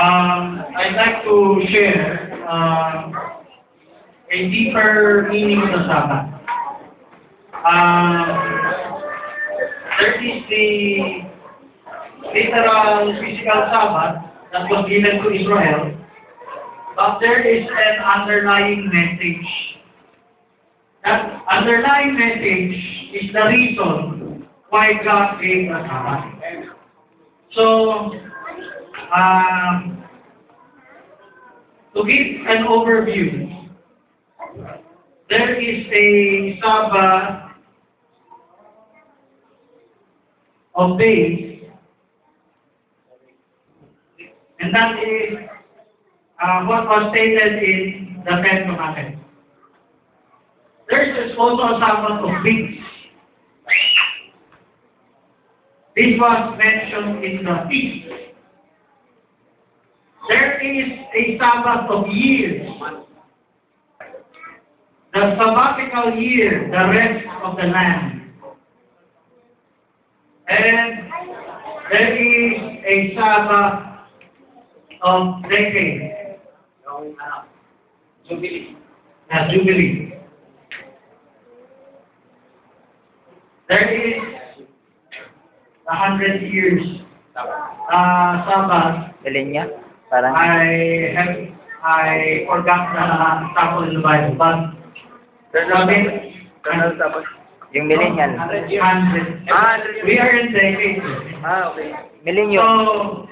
I'd like to share a deeper meaning of the Sabbath. There is the literal physical Sabbath that was given to Israel, but there is an underlying message. That underlying message is the reason why God gave the Sabbath. So, to give an overview, there is a Sabbath of days, and that is what was stated in the Ten Commandments. There is also a Sabbath of weeks. This was mentioned in the feast. There is a Sabbath of years. The sabbatical year, the rest of the land. And there is a Sabbath of decades. Jubilee. Jubilee. There is 100 years Sabbath. Millennia? Parang I forgot the example in the Bible, but yung millennial. 100. We are in decades. Okay. Millennium. So,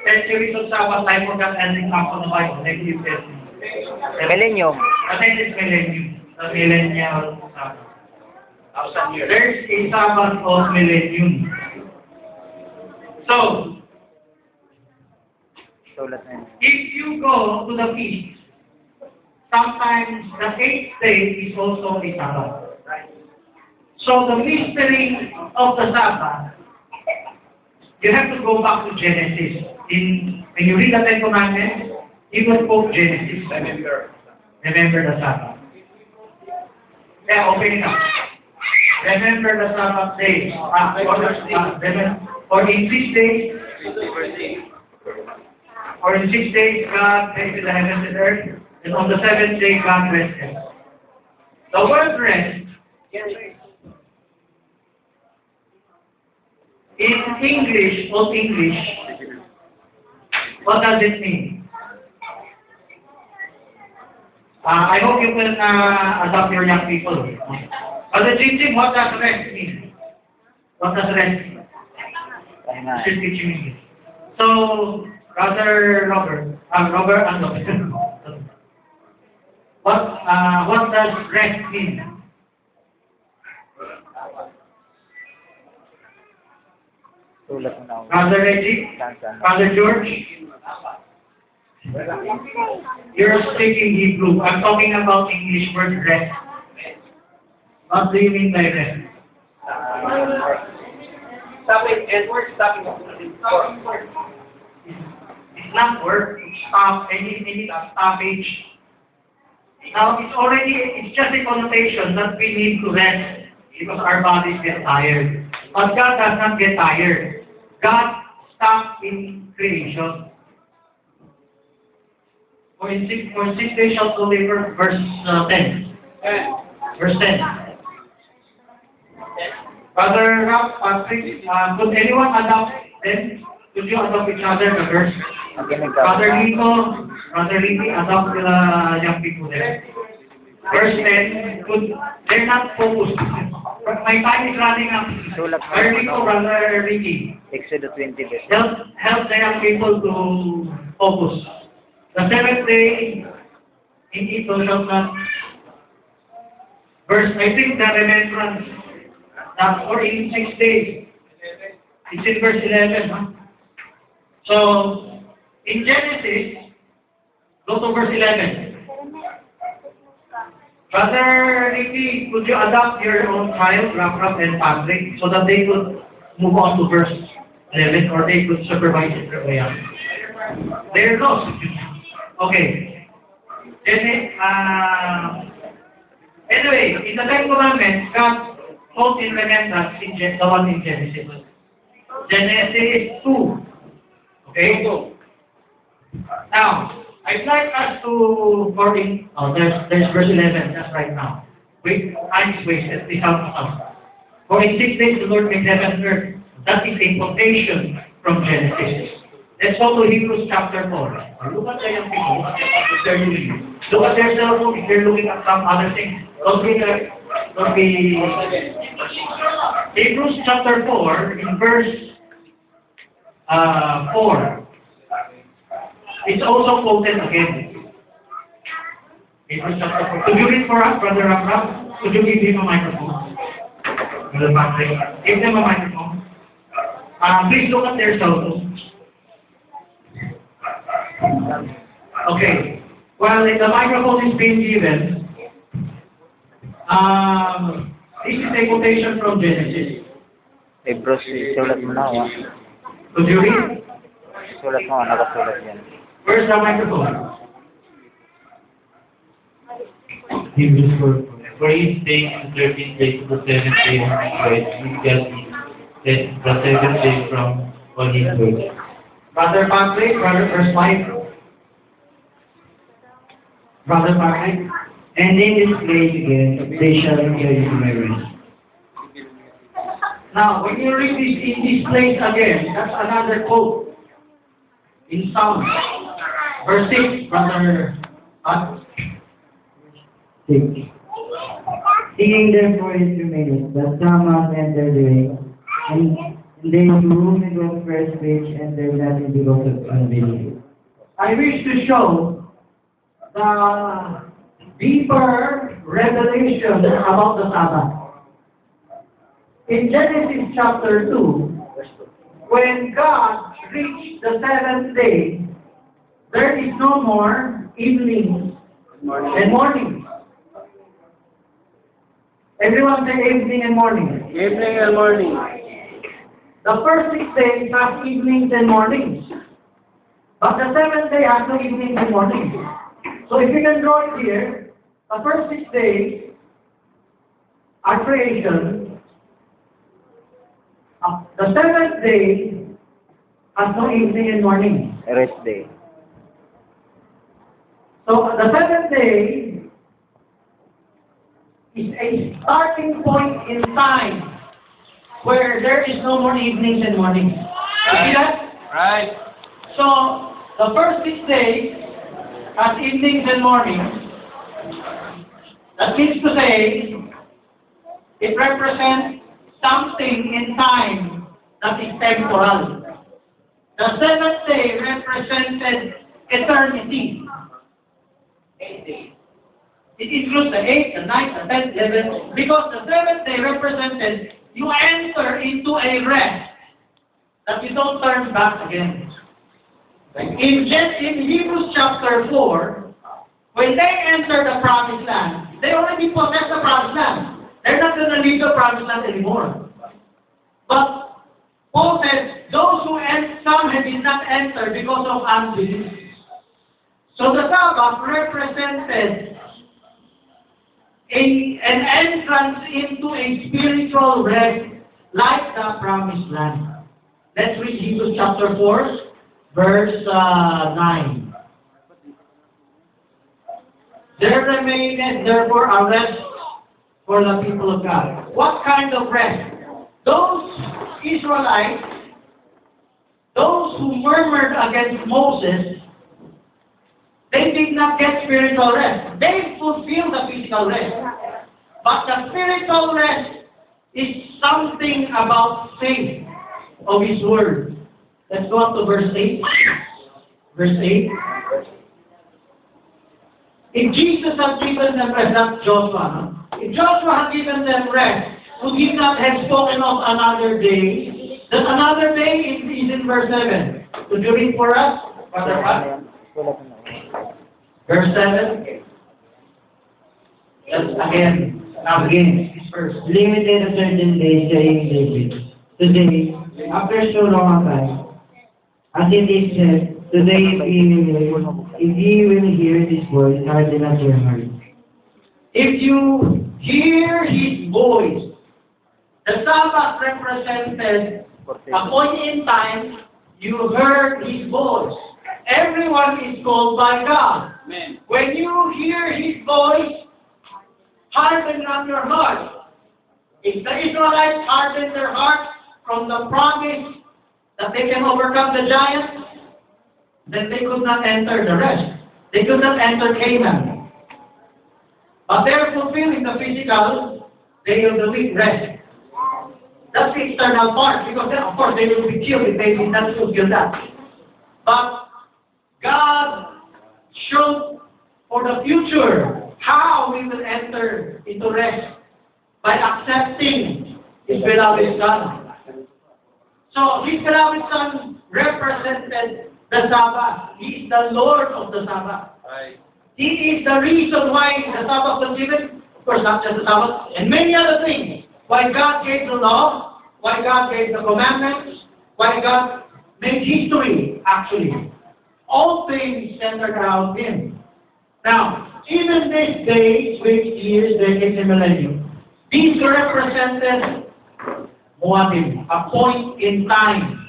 centuries of Sabbath, I forgot an example in the Bible. Millennium. I think it's millennium. The millennial Sabbath. There's a Sabbath of millennium. So, if you go to the feast, sometimes the 8th day is also a Sabbath. So the mystery of the Sabbath, you have to go back to Genesis. When you read the Ten Commandments, you will quote Genesis. Remember the Sabbath. Yeah, open it up. Remember the Sabbath days. For in 6 days, God created the heavens and earth, and on the 7th day, God rested. The word rest, in English, Old English, what does it mean? I hope you can adopt your young people. But the teaching, what does rest mean? What does rest mean? She's teaching English. So, Brother Robert, what does rest mean? Brother Reggie, Brother George, you're speaking Hebrew. I'm talking about English word rest. What do you mean by rest? Stopping and work stopping. It's not work, it's stop, any stoppage. Now, it's just a connotation that we need to rest because our bodies get tired. But God does not get tired. God stopped in creation. For 6 days shall deliver, verse 10. Verse 10. Brother Rob, could anyone adopt them? Could you adopt each other, the verse? Brother Nico, Brother Ricky, adopt the young people there. Verse 10, they're not focused. My time is running out. Brother Nico, Brother Ricky. Exodus 20 verse. Help the young people to focus. The 7th day, in it thou shalt not. Verse, I think the remembrance, that for in 6 days. It's in verse 11. Huh? So, in Genesis, go to verse 11. Brother Ricky, could you adopt your own child, Rap and Patrick, so that they could move on to verse 11, or they could supervise it? There goes. Okay. Anyway, in the Ten Commandments, God told in remembrance the one in Genesis. Genesis 2. Okay? Now, I'd like us to, there's verse 11, that's right now. Wait, time is wasted, please help us out. For in 6 days the Lord made heaven and earth. That is a quotation from Genesis. Let's go to Hebrews chapter 4. Look at the young people, if they're doing. Look at their cell phone if they're looking at some other things. Don't be Hebrews chapter 4, in verse 4. It's also quoted again. Hebrews chapter 4. Could you read for us, Brother Ramram? Could you give him a microphone? Brother Patrick, give them a microphone. Please look at their cell phones. Okay. While the microphone is being given, this is a quotation from Genesis. Bruce, sulat mo na, wa. Could you read? Sulat mo, nakasulat yan. Where's the microphone? Hebrews 4. For each day and 13 days of the 7th day of Christ, we shall eat the 7th day from all his works. Brother Patrick, verse 5. Brother Patrick. And in this place again, they shall enter into my rest. Now, when you read this in this place again, that's another quote in Psalms. Verse 6, Brother 6. Seeing therefore it remaineth, that some must enter therein, and they whom it was first which entered not in because of unbelief. I wish to show the deeper revelation about the Sabbath. In Genesis chapter 2, when God reached the 7th day, there is no more evenings and mornings. Everyone say evening and morning. Evening and morning. The first 6 days have evenings and mornings. But the 7th day has no evenings and mornings. So if you can draw it here, the first 6 days are creation. The 7th day has no evening and morning. Rest day. So the 7th day is a starting point in time where there is no more evenings and mornings. You see that? Right. So the first 6 days has evenings and mornings. That means to say, it represents something in time that is temporal. The 7th day represented eternity. 8 days. It includes the 8th, the 9th, the 10th, 11th, because the 7th day represented you enter into a rest that you don't turn back again. In Hebrews chapter 4, when they enter the promised land, they already possess the promised land. They're not going to leave the promised land anymore. But Paul says, those who some did not enter because of unbelief. So the Sabbath represented an entrance into a spiritual rest like the promised land. Let's read Hebrews chapter 4, verse 9. There remaineth therefore a rest for the people of God. What kind of rest? Those Israelites, those who murmured against Moses, they did not get spiritual rest. They fulfilled the physical rest. But the spiritual rest is something about faith of His Word. Let's go up to verse 8. Verse 8. If Jesus had given them rest, not Joshua. If Joshua had given them rest, would He not have spoken of another day? Then another day is in verse 7. Could you read for us, Brother Pat? Verse 7. Yes, again, this verse. Limited a certain day, saying David, today, after so long a time, as it is said, today if ye will hear His voice, harden not your heart. If you hear His voice, the Sabbath represented a point in time you heard His voice. Everyone is called by God. Amen. When you hear His voice, harden not your heart. If the Israelites hardened their hearts from the promise that they can overcome the giants, then they could not enter the rest. They could not enter Canaan. But they're fulfilling the physical day of the week rest. That's the external part, because then, of course, they will be killed if they did not fulfill that. But God showed for the future how we will enter into rest by accepting His beloved Son. So, His beloved Son represented the Sabbath. He is the Lord of the Sabbath. Right. He is the reason why the Sabbath was given. Of course, not just the Sabbath, and many other things. Why God gave the law, why God gave the commandments, why God made history, actually. All things centered around Him. Now, even these days, weeks, years, decades, and millennium, these represented Moadim, a point in time.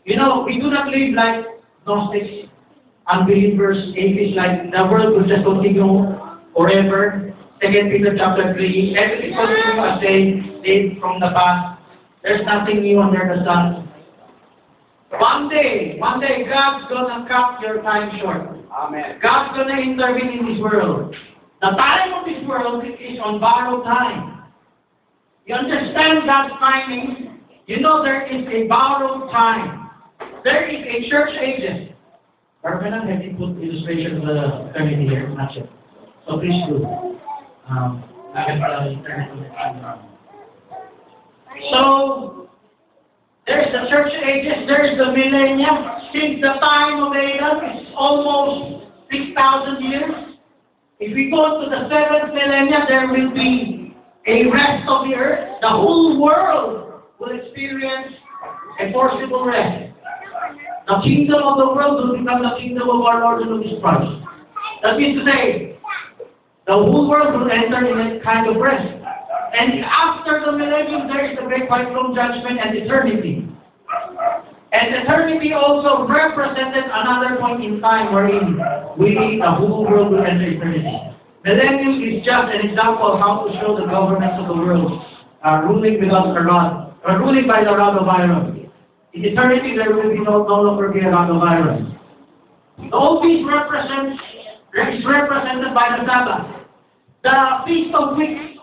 You know, we do not live like Gnostics, unbelievers, atheists, like the world will just continue forever. 2 Peter chapter 3, everything continues as they did from the past. There's nothing new under the sun. One day, God's gonna cut your time short. Amen. God's gonna intervene in this world. The time of this world is on borrowed time. You understand God's timing? You know there is a borrowed time. There is a church ages. Permanent, have you put illustration of the eternity here? Not yet. So please do. So, there's the church ages, there's the millennium. Since the time of Adam, it's almost 6,000 years. If we go to the 7th millennium, there will be a rest of the earth. The whole world will experience a forcible rest. The kingdom of the world will become the kingdom of our Lord and Jesus Christ. That means to say, the whole world will enter in a kind of rest. And after the millennium, there is the great white throne judgment and eternity. And eternity also represented another point in time wherein we, the whole world, will enter eternity. Millennium is just an example of how to show the governments of the world ruling without a rod, or ruling by the rod of iron. In eternity, there will be no longer be a rod of iron. All these is represented by the Sabbath. The Feast of Weeks,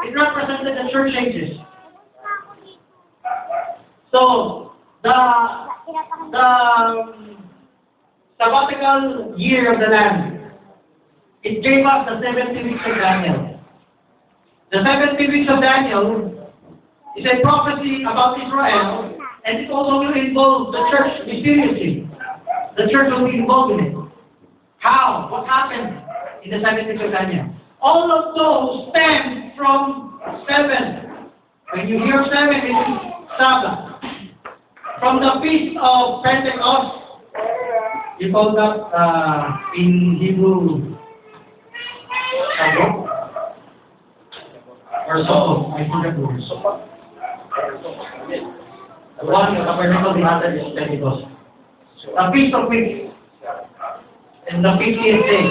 it represented the church ages. So, the sabbatical year of the land, it gave us the 70 weeks of Daniel. The 70 weeks of Daniel is a prophecy about Israel, and it also will involve the church mysteriously. The church will be involved in it. How? What happened in the 70 weeks of Daniel? All of those stem from 7. When you hear 7, it is Sabbath. From the Feast of Pentecost, you call that in Hebrew, Shavuot? Or Sukkot, I forget the word. The one, the tabernacle, the other is Pentecost. The Feast of Weeks, and the 50th day,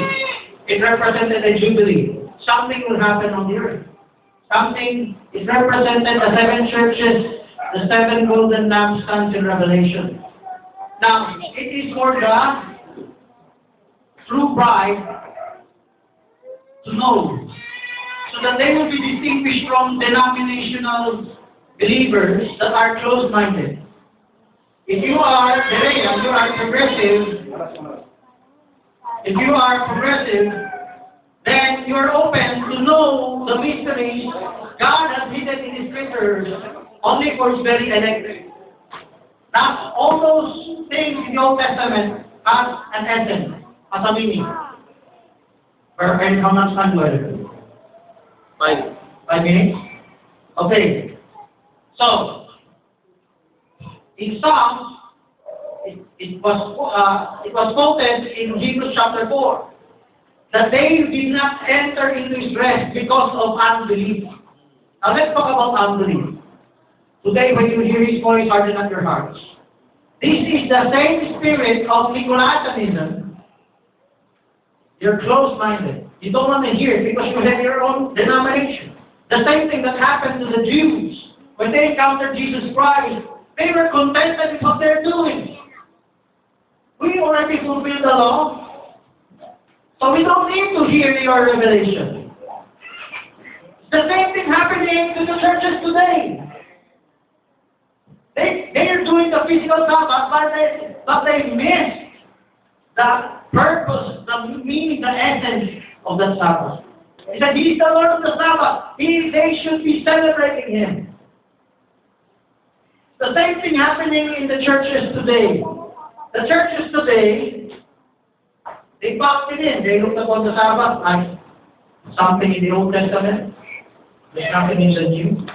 it represented a jubilee. Something will happen on the earth. Something is represented, the 7 churches, the 7 golden lampstands in Revelation. Now, it is for the true bride to know, so that they will be distinguished from denominational believers that are close-minded. If you are Berean, you are progressive. If you are progressive, then you are open to know the mysteries God has hidden in His scriptures only for His very elect. Now, all those things in the Old Testament have an essence, has a meaning. And how much time do I have? 5 minutes? Okay. So, in Psalms, it was quoted in Hebrews chapter 4 that they did not enter into His rest because of unbelief. Now let's talk about unbelief. Today, when you hear His voice, harden not your hearts. This is the same spirit of Nicolaitanism. You're close-minded. You don't want to hear it because you have your own denomination. The same thing that happened to the Jews. When they encountered Jesus Christ, they were contented with what they're doing. We already fulfilled the law. So we don't need to hear your revelation. The same thing happening to the churches today. They are doing the physical Sabbath, but they miss the purpose, the meaning, the essence of the Sabbath. He said, He is the Lord of the Sabbath. They should be celebrating Him. The same thing happening in the churches today. The churches today, they boxed it in. They looked upon the Sabbath like something in the Old Testament. There's nothing in the New.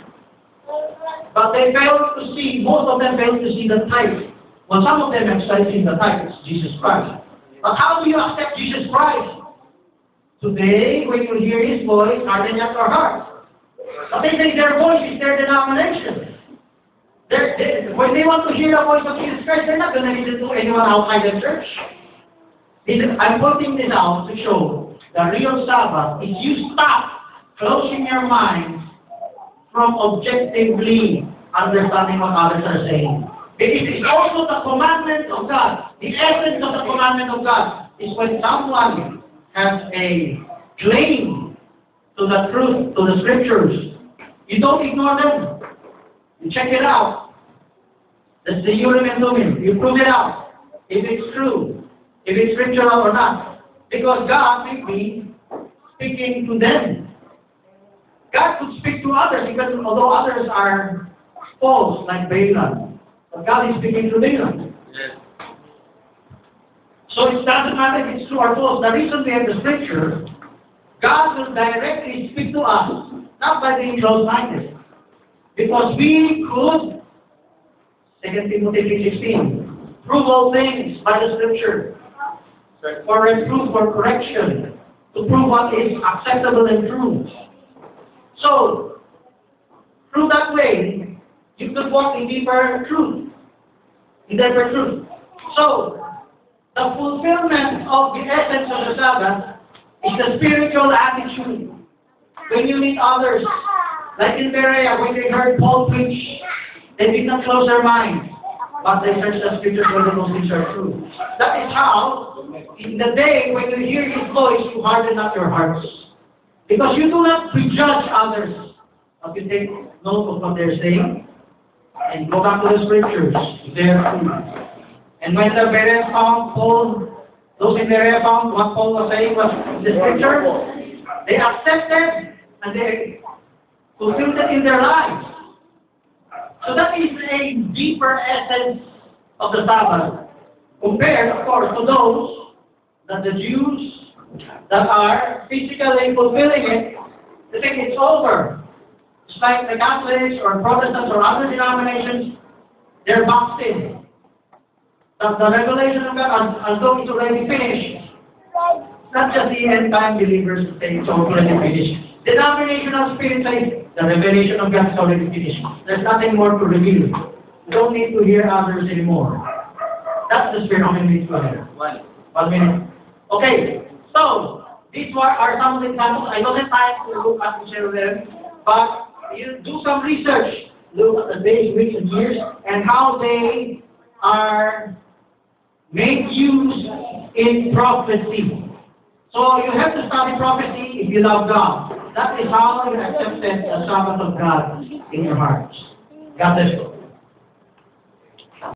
But they failed to see, most of them failed to see the type. Well, some of them have started seeing the type. It's Jesus Christ. But how do you accept Jesus Christ? Today, when you hear His voice, harden not your heart. But they think their voice is their denomination. When they want to hear the voice of Jesus Christ, they're not going to listen to anyone outside the church. I'm putting this out to show the real Sabbath is you stop closing your mind from objectively understanding what others are saying. It is also the commandment of God. The essence of the commandment of God is when someone has a claim to the truth, to the scriptures, you don't ignore them. You check it out. That's the Urim and Thummim. You prove it out. If it's true, if it's scriptural or not. Because God may be speaking to them. God could speak to others, even although others are false, like Balaam. But God is speaking to Balaam. Yes. So it doesn't matter if it's true or false. The reason we have the scripture, God will directly speak to us, not by being close-minded. Because we could, 2 Timothy 3:16, prove all things by the scripture, for reproof, for correction, to prove what is acceptable and true. So, through that way, you could walk in deeper truth. In deeper truth. So, the fulfillment of the essence of the Sabbath is the spiritual attitude. When you meet others, like in Berea, when they heard Paul preach, they did not close their minds, but they searched the scriptures whether those things are true. That is how, in the day when you hear His voice, you harden up your hearts. Because you do not prejudge others, but you take note of what they're saying, and go back to the scriptures, if they are true. And when the Berea found Paul, those in Berea found what Paul was saying was the scripture, they accepted and they fulfilled it in their lives. So that is a deeper essence of the Sabbath, compared, of course, to those that the Jews that are physically fulfilling it, they think it's over. It's like the Catholics or Protestants or other denominations, they're boxed in. The revelation of God, although it's already finished, it's not just the end-time believers who say it's already finished. The denominational spirit says the revelation of God is already finished. There's nothing more to reveal. You don't need to hear others anymore. That's the spirit of the minute. 1 minute. Okay, so these are some of the examples. I don't have time to look at each of them, but you do some research. Look at the days, weeks, and years, and how they are made use in prophecy. So you have to study prophecy if you love God. That is how you accept the Sabbath of God in your hearts. God bless you.